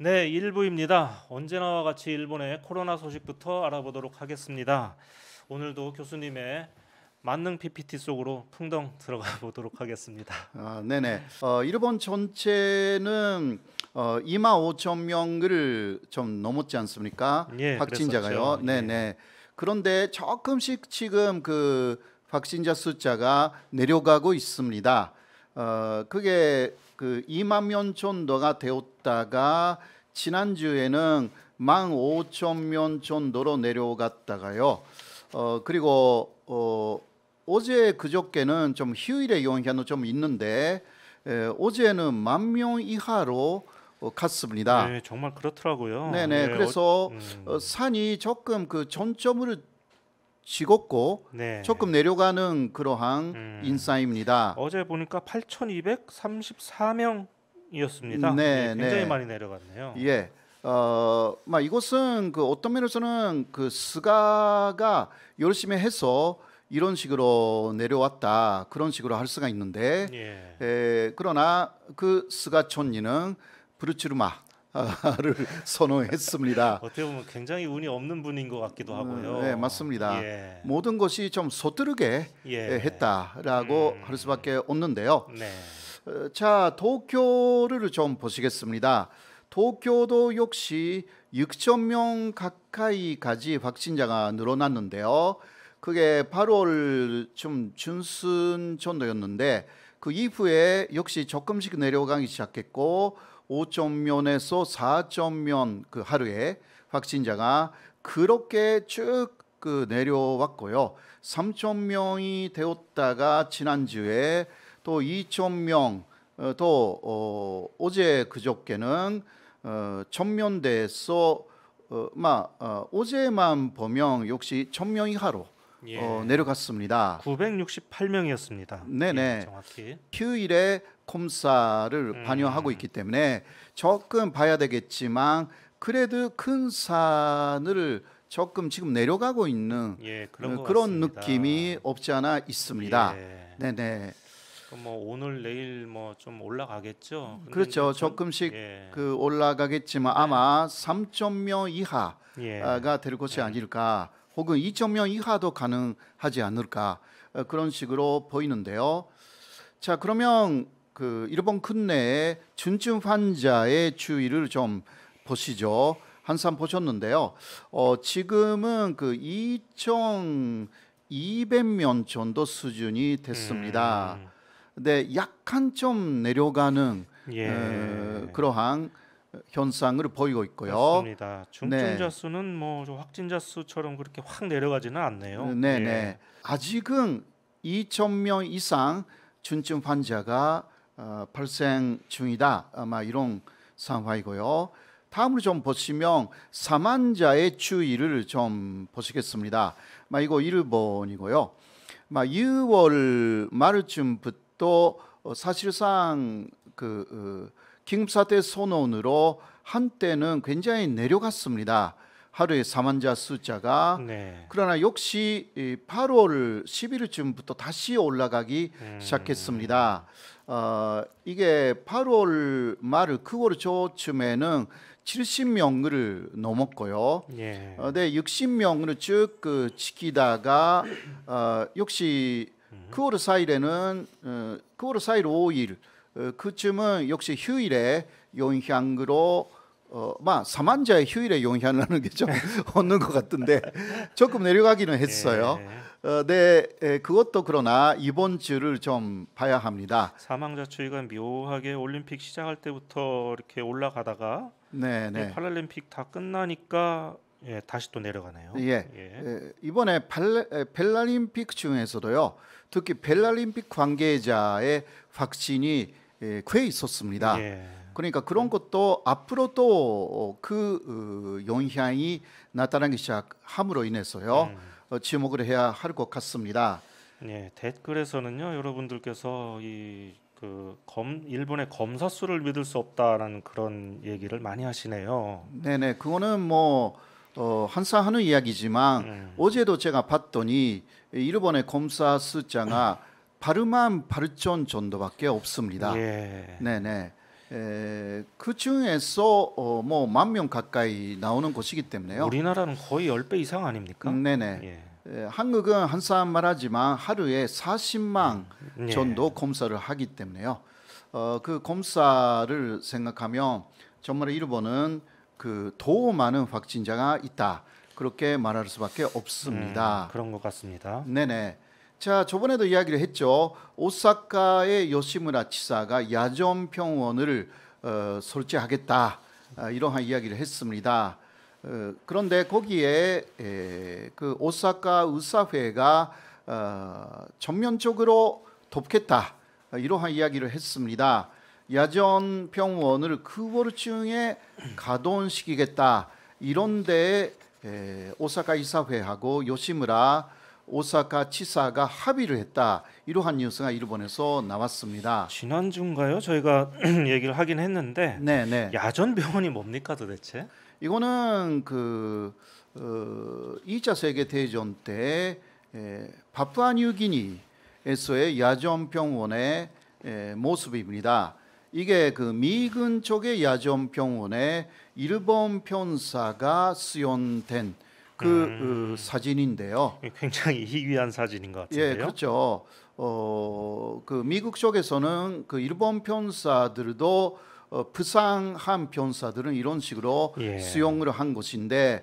네, 1부입니다. 언제나와 같이 일본의 코로나 소식부터 알아보도록 하겠습니다. 오늘도 교수님의 만능 PPT 속으로 풍덩 들어가 보도록 하겠습니다. 네네. 일본 전체는 2만 5천 명을 좀 넘었지 않습니까? 예, 확진자가요. 그랬었죠. 네네. 예. 그런데 조금씩 지금 그 확진자 숫자가 내려가고 있습니다. 그게 그 2만 명 정도가 되었다가 지난주에는 1만 5천 명 정도로 내려갔다가요. 그리고 어제 그저께는 좀 휴일의 영향도 좀 있는데 어제는 1만 명 이하로 갔습니다. 네, 정말 그렇더라고요. 네네. 예, 그래서 산이 조금 그 전점을 찍었고 네. 조금 내려가는 그러한 인사입니다. 어제 보니까 8,234명이었습니다. 네, 예, 굉장히 네. 많이 내려갔네요. 예. 이것은 그 어떤 면에서는 그 스가가 열심히 해서 이런 식으로 내려왔다 그런 식으로 할 수가 있는데 예. 그러나 그 스가 촌리는 브루츠르마를 선호했습니다. 어떻게 보면 굉장히 운이 없는 분인 것 같기도 하고요. 네, 맞습니다. 예. 모든 것이 좀 서투르게 예. 했다라고 할 수밖에 없는데요. 네. 자, 도쿄를 좀 보시겠습니다. 도쿄도 역시 6천 명 가까이까지 확진자가 늘어났는데요. 그게 8월 좀 중순 정도였는데 그 이후에 역시 조금씩 내려가기 시작했고 5천 명에서 4천 명 그 하루에 확진자가 그렇게 쭉 그 내려왔고요. 3천 명이 되었다가 지난주에 또 2천 명, 또 어제 그저께는 1,000명대에서 어제만 보면 역시 1,000명 이하로 예. 내려갔습니다. 968명이었습니다. 네네. 예, 정확히. 휴일에 검사를 반영하고 있기 때문에 조금 봐야 되겠지만 그래도 큰 산을 조금 지금 내려가고 있는 예, 그런 것 그런 같습니다. 느낌이 없지 않아 있습니다. 예. 네네. 뭐 오늘 내일 뭐 좀 올라가겠죠. 근데 그렇죠. 이제 조금씩 예. 그 올라가겠지만 아마 3천 명 이하가 예. 될 것이 아닐까, 혹은 2천 명 이하도 가능하지 않을까, 그런 식으로 보이는데요. 자, 그러면 그 일본 국내의 중증 환자의 추이를 좀 보시죠. 한산 보셨는데요. 지금은 그 2,200명 정도 수준이 됐습니다. 근데 약간 좀 내려가는 예. 그러한 현상을 보이고 있고요. 맞습니다. 중증자 네. 수는 뭐 좀 확진자 수처럼 그렇게 확 내려가지는 않네요. 네네. 예. 아직은 2,000명 이상 중증 환자가 발생 중이다. 아마 이런 상황이고요. 다음으로 좀 보시면 사망자의 추이를 좀 보시겠습니다. 이거 일본이고요. 6월 말쯤부터 사실상 그 긴급사태 선언으로 한때는 굉장히 내려갔습니다. 하루에 사망자 숫자가. 네. 그러나 역시 8월 11일쯤부터 다시 올라가기 시작했습니다. 이게 8월 말 9월 초쯤에는 70명을 넘었고요. 예. 네, 60명을 쭉 그 지키다가 역시 9월 4일에는 9월 4일 5일 그쯤은 역시 휴일에 영향으로 사망자의 휴일에 영향을 하는 게 좀 없는 것 같은데 조금 내려가기는 했어요. 네, 그것도 그러나 이번 주를 좀 봐야 합니다. 사망자 추이가 묘하게 올림픽 시작할 때부터 이렇게 올라가다가 네. 팔랄림픽 다 끝나니까 다시 또 내려가네요. 이번에 벨라림픽 중에서도요. 특히 벨라림픽 관계자의 확진이 꽤 있었습니다. 그러니까 그런 것도 앞으로 또 그 영향이 나타나기 시작함으로 인해서요. 주목을 해야 할 것 같습니다. 댓글에서는요, 여러분들께서 일본의 검사 수를 믿을 수 없다라는 그런 얘기를 많이 하시네요. 네네, 그거는 항상 하는 이야기지만 어제도 제가 봤더니 일본의 검사 숫자가 8만 8천 정도밖에 없습니다. 네네. 그 중에서 뭐 10,000명 가까이 나오는 곳이기 때문에요. 우리나라는 거의 10배 이상 아닙니까? 네네. 예. 한국은 한산 말하지만 하루에 40만 예. 정도 검사를 하기 때문에요. 그 검사를 생각하면 정말 일본은 더 많은 확진자가 있다. 그렇게 말할 수밖에 없습니다. 그런 것 같습니다. 네네. 자, 저번에도 이야기를 했죠. 오사카의 요시무라 치사가 야전 병원을 설치하겠다. 이러한 이야기를 했습니다. 그런데 거기에 그 오사카 의사회가 전면적으로 돕겠다. 이러한 이야기를 했습니다. 야전 병원을 9월중에 가동시키겠다. 이런데 오사카 이사회하고 요시무라 오사카 치사가 합의를 했다. 이러한 뉴스가 일본에서 나왔습니다. 지난주인가요? 저희가 얘기를 하긴 했는데 네네. 야전 병원이 뭡니까 도대체? 이거는 2차 세계 대전 때 파푸아뉴기니에서의 야전 병원의 모습입니다. 이게 미군 쪽의 야전 병원에 일본 병사가 수용된 사진인데요. 굉장히 희귀한 사진인 것 같은데요. 예, 그렇죠. 미국 쪽에서는 일본 병사들도 부상한 병사들은 이런 식으로 예. 수용을 한 것인데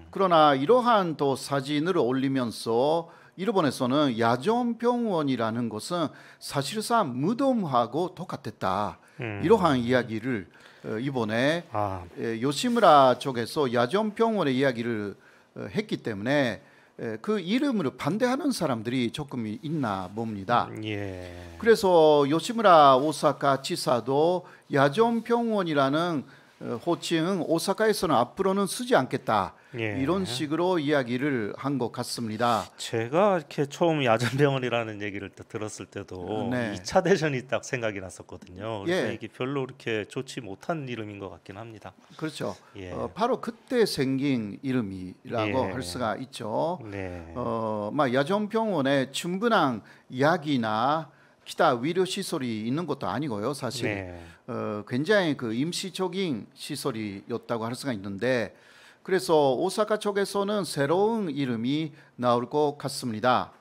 그러나 이러한 또 사진을 올리면서 일본에서는 야전 병원이라는 것은 사실상 무덤하고 똑같았다. 이러한 이야기를 이번에 요시무라 쪽에서 야전 병원의 이야기를 했기 때문에 그 이름으로 반대하는 사람들이 조금 있나 봅니다. 예. 그래서 요시무라 오사카 치사도 야전 병원이라는 호칭은 오사카에서는 앞으로는 쓰지 않겠다. 예. 이런 식으로 이야기를 한 것 같습니다. 제가 이렇게 처음 야전병원이라는 얘기를 들었을 때도 네. 2차 대전이 딱 생각이 났었거든요. 그래서 예. 이게 별로 이렇게 좋지 못한 이름인 것 같긴 합니다. 그렇죠. 예. 바로 그때 생긴 이름이라고 예. 할 수가 있죠. 네. 야전 병원에 충분한 약이나 기타 의료 시설이 있는 것도 아니고요. 사실 네. 굉장히 임시적인 시설이었다고 할 수가 있는데 그래서 오사카 쪽에서는 새로운 이름이 나올 것 같습니다.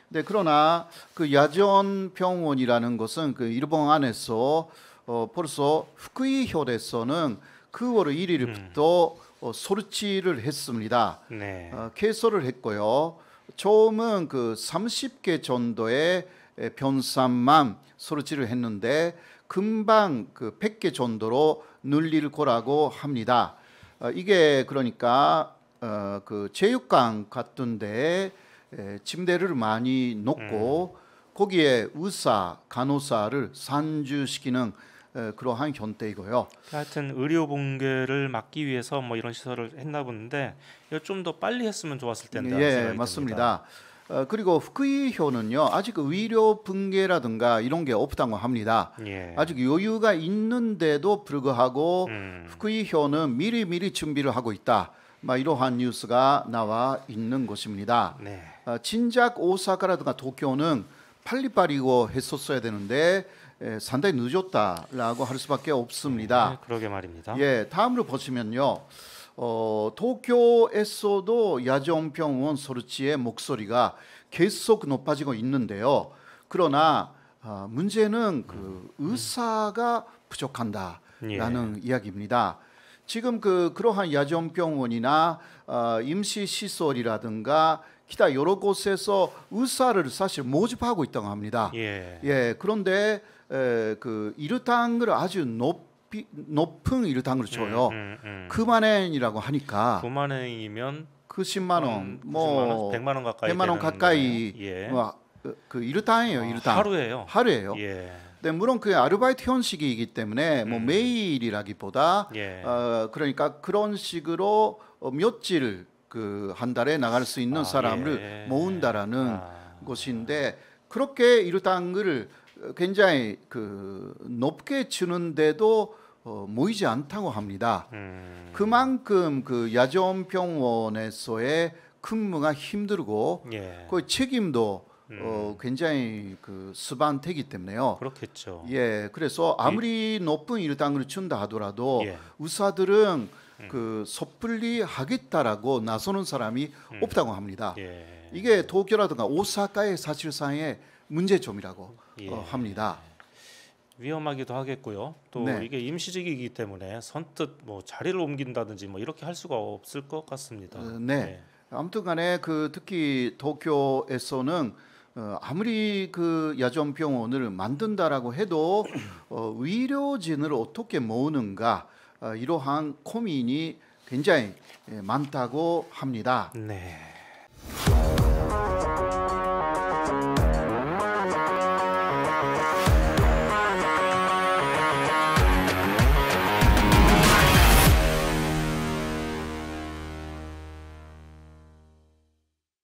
네, 그러나 야전 병원이라는 것은 일본 안에서 벌써 후쿠이현에서는 9월 1일부터 설치를 했습니다. 네. 개설을 했고요. 처음은 30개 정도의 병상만 설치를 했는데 금방 100개 정도로 늘릴 거라고 합니다. 이게 그러니까 체육관 같은데 침대를 많이 놓고 거기에 의사, 간호사를 산주시키는 그러한 형태이고요. 하여튼 의료 붕괴를 막기 위해서 뭐 이런 시설을 했나 본데 이거 좀 더 빨리 했으면 좋았을 텐데. 예, 맞습니다. 그리고 후쿠이현은요 아직 의료 붕괴라든가 이런 게 없다고 합니다. 예. 아직 여유가 있는데도 불구하고 후쿠이현은 미리미리 준비를 하고 있다. 이러한 뉴스가 나와 있는 것입니다. 네. 진작 오사카라든가 도쿄는 빨리빨리 이거 했었어야 되는데 상당히 늦었다라고 할 수밖에 없습니다. 네, 그러게 말입니다. 예, 다음으로 보시면요. 도쿄에서도 야전병원 설치의 목소리가 계속 높아지고 있는데요. 그러나 문제는 의사가 부족한다라는 이야기입니다. 지금 그러한 야전병원이나 임시시설이라든가 기타 여러 곳에서 의사를 사실 모집하고 있다고 합니다. 예. 그런데 일당을 아주 높은 일당을 줘요. 9만 엔이라고 하니까 9만 원이면 10만 원, 100만 원 가까이 100만 원 되는 가까이 거네요. 예. 일당이에요. 일당. 하루예요. 예. 네, 물론 아르바이트 형식이기 때문에 매일이라기보다 그러니까 그런 식으로 며칠 한 달에 나갈 수 있는 사람을 모은다라는 것인데 그렇게 일당을 굉장히 높게 주는데도 모이지 않다고 합니다. 그만큼 야전병원에서의 근무가 힘들고 그 책임도 굉장히 스반되기 때문에요. 그렇겠죠. 예, 그래서 아무리 높은 일당을 준다 하더라도 예. 의사들은 섣불리 하겠다라고 나서는 사람이 없다고 합니다. 예. 이게 도쿄라든가 오사카의 사실상의 문제점이라고 예. 합니다. 위험하기도 하겠고요. 또 네. 이게 임시직이기 때문에 선뜻 뭐 자리를 옮긴다든지 뭐 이렇게 할 수가 없을 것 같습니다. 네. 아무튼간에 특히 도쿄에서는 아무리 야전병원을 만든다라고 해도 의료진을 어떻게 모으는가 이러한 고민이 굉장히 많다고 합니다. 네.